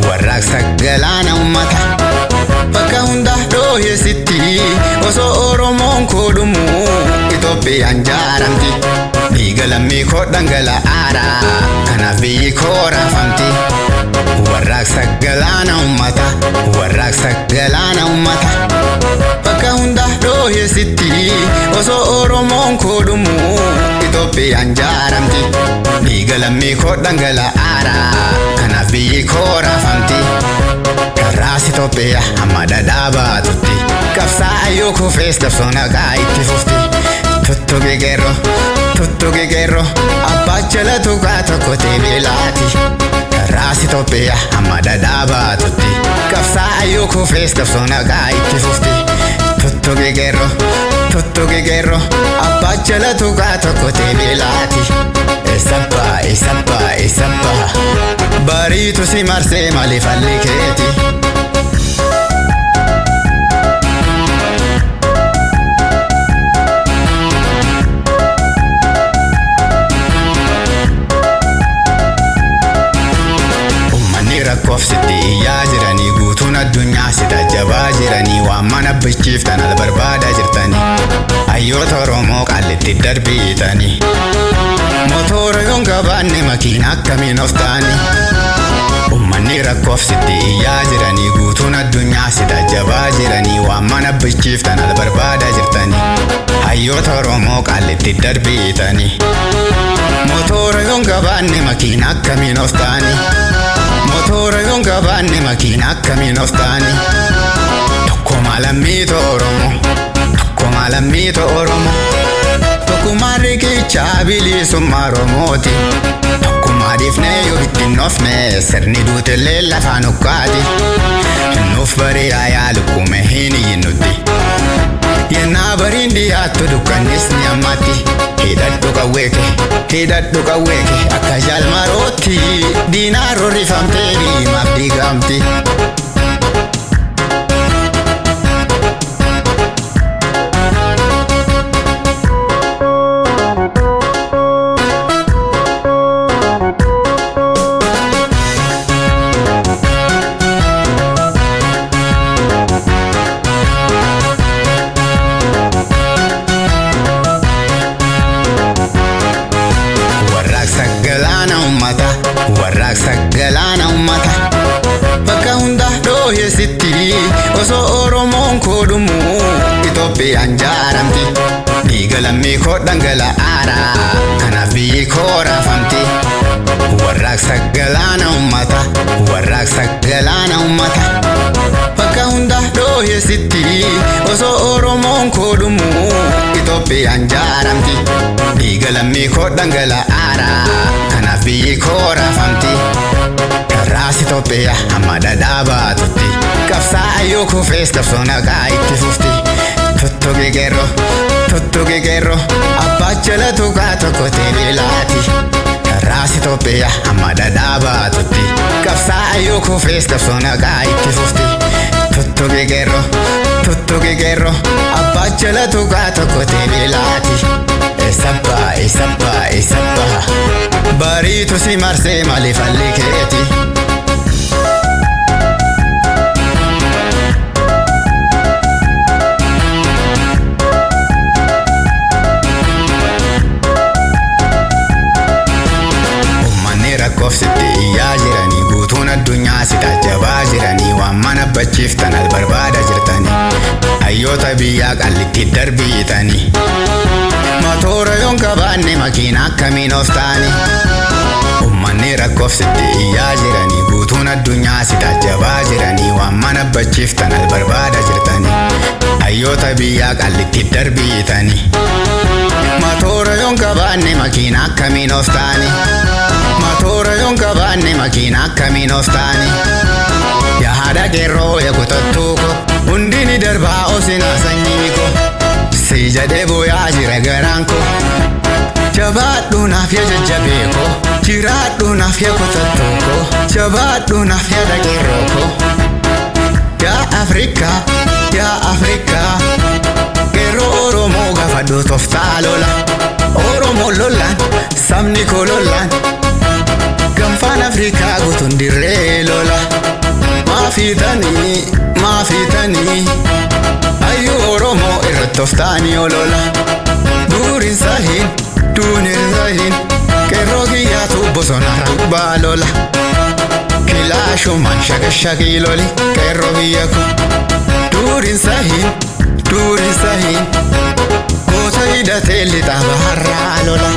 warraaqsa galaana ummata bakka hunda dhoohee sitti osoo Oromoon koo dhumu Itoophiyaan jaaramti dhiiga lammii koo dhangala'aadha kanaaf biyyi koo raafamti warraaqsa galaana ummata warraaqsa galaana ummata bakka hunda dhoohee sitti osoo Oromoon koo dhumu Itoophiyaan jaaramti dhiiga lammii koo dhangala'aadha kanaaf biyyi koo raafamti karraas Itoophiyaa amma dhadhaabaatutti qabsaa'aa kufees dabsoon haqaa itti fufti tuttuqi qeerroo abbaa jala tuqaa tokko teebilaati karraas Itoophiyaa amma dhadhaabaatutti qabsaa'aa kufees dabsoon haqaa itti fufti tuttuqi qeerroo abbaa jala tuqaa tokko teebilaati eessabbaa bariitu si marsee maaliif halli keeti rakkofsitti iyyaa jiranii guutuun addunyaa sida jabaa jiranii waan mana bichiiftan al barbaadaa jirtanii hayyoota Oromoo qallitti darbiitanii motora yoon gabaanne makiina akkamiin of ta'anii ummanni rakkofsitti iyyaa jiranii guutuun addunyaa sida jabaa jiranii waan mana bichiiftan al barbaadaa jirtanii hayyoota Oromoo qallitti darbiitanii motora yoon gabaanne makiina akkamiin of ta'anii motora yoon gabaanne makiina akkamiin of ta'anii tokkuma lammiita Oromoo tokkuma riqichaa bilisummaa Oromooti tokkuma dhiifnee yoo ittiin ofne sirni duutellee lafaan ukkaati nuuf bari'aa yaalukume hin iyyinutti yennaa bariin dhiyaattu dukkannis ni ammatti hidhadhu qawweeke akka jaalmarootti diinaa rorrifamtee diimaaf diigamti warraaqsa galaana ummata bakka hunda dhoohee sitti osoo Oromoon koo dhumu Itoophiyaan jaaramti dhiiga lammii koo dhangala'aadha kanaaf biyyi koo raafamti warraaqsa galaana ummata warraaqsa galaana ummata bakka hunda dhoohee sitti osoo Oromoon koo dhumu Itoophiyaan jaaramti dhiiga lammii koo dhangala'aadha kanaaf biyyi koo raafamti karraas Itoophiyaa amma dhadhaabaatutti qabsaa'aa kufees dabsoon haqaa itti fufti tuttuqi qeerroo abbaa jala tuqaa tokko teebilaati karraas Itoophiyaa amma dhadhaabaatutti qabsaa'aa kufees dabsoon haqaa itti fufti tuttuqi qeerroo abbaa jala tuqaa tokko teebilaati eessabbaa bariitu si marsee maaliif halli keeti ummanni rakkofsitti iyyaa jiranii guutuun addunyaa sida jabaa jiranii waan mana bachiiftan al barbaadaa jirtanii hayyoota biyyaa qallitti darbiitanii motora yoon gabaanne makiina akkamiin of ta'anii ummanni rakkofsitti iyyaa jiranii guutuun addunyaa sida jabaa jiranii waan mana bachiiftan al barbaadaa jirtanii hayyoota biyyaa qallitti darbiitanii motora yoon gabaanne makiina akkamiin of ta'anii motora yoon gabaanne makiina akkamiin of ta'anii yaa haadha qeerroo yaa kutattuu ko hundi ni darbaa osinaa sanyii ko si jedhee booyaa jira garaan ko Jabaadhu naaf yaa jajjabee koo, jiraadhu naaf yaa kutattoo koo, jabaadhu naaf yaa dhaqeerroo koo. Yaa Afrikaa, yaa Afrikaa, qeerroo Oromoo gaafadhu tooftaa lola. Oromoo lolaan, sabni koo lolaan, gamfaan Afrikaa guutuun dirree lola. Maafiitanii, maafiitanii, hayyuu Oromoo irratti tooftaanii olola. Duuriin sahiin, duuniin sahiin, qeerroo kiyyaatu bosonarra gubbaa lola. Kilaashumaan shakashakii loli qeerroo biyya koo. Duuriin sahiin, duuriin sahiin, goota hidhatee lixaa baharraa lola.